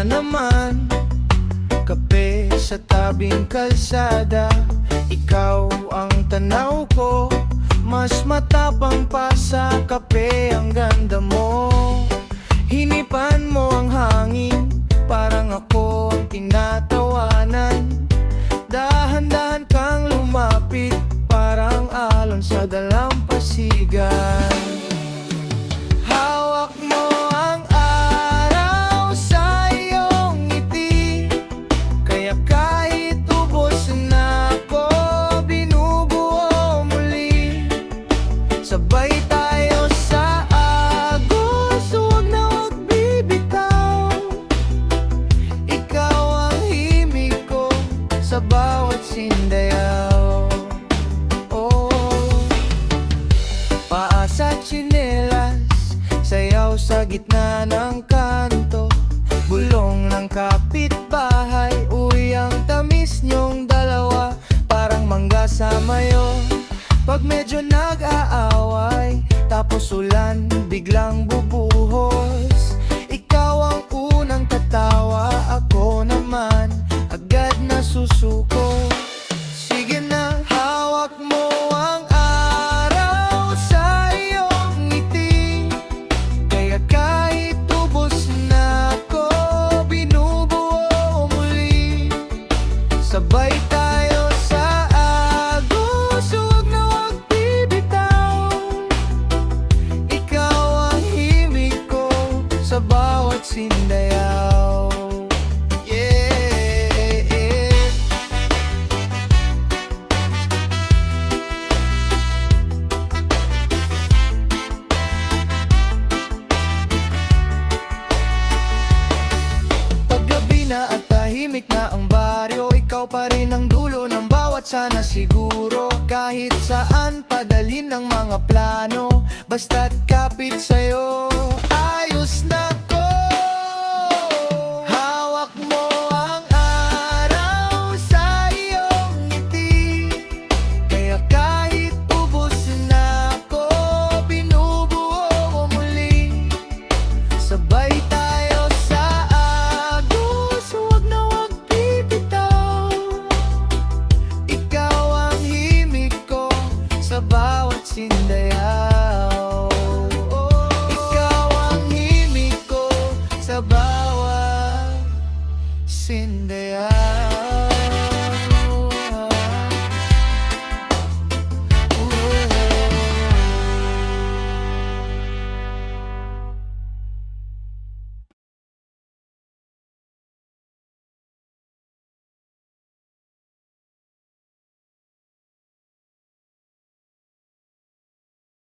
na naman. Kape sa tabing kalsada, ikaw ang tanaw ko. Mas matapang pa sa kape ang ganda mo. Hinipan mo ang hangin, parang ako ang tinatawanan. Dahan-dahan kang lumapit, parang alon sa dalampasigan. Hawak mo ang araw sa iyong ngiti, kaya kahit ubos na ako, binubuo muli. Sabay tayo sa agos, huwag na huwag bibitaw. Ikaw ang himig ko sa bawat sindayaw. Oh, paa sa tsinelas, sayaw sa gitna ng kanto. Bulong ng kapitbahay, uy ang tamis niyong dalawa, parang mangga sa mayo. Pag medyo nag-aaway, tapos ulan biglang bubuhos. Ikaw ang unang tatawa, ako naman agad na susuko. Sige na, hawak mo ang araw sa iyong ngiti, kaya kahit ubos na ako, binubuo muli. Sabay tayo sa agos, huwag na huwag bibitaw. Ikaw ang himig ko sa bawat sindayaw. At tahimik na ang baryo, ikaw pa rin ang dulo ng bawat sana siguro. Kahit saan padalhin ng mga plano, basta't kapit sa'yo, ayos na ko. Hawak mo ang araw sa iyong ngiti, kaya kahit ubos na ako, binubuo mo muli. Sabay tayo sa agos, huwag na huwag bibitaw. Ikaw ang himig ko sa bawat sindayaw. Ikaw ang himig ko sa bawat sindayaw.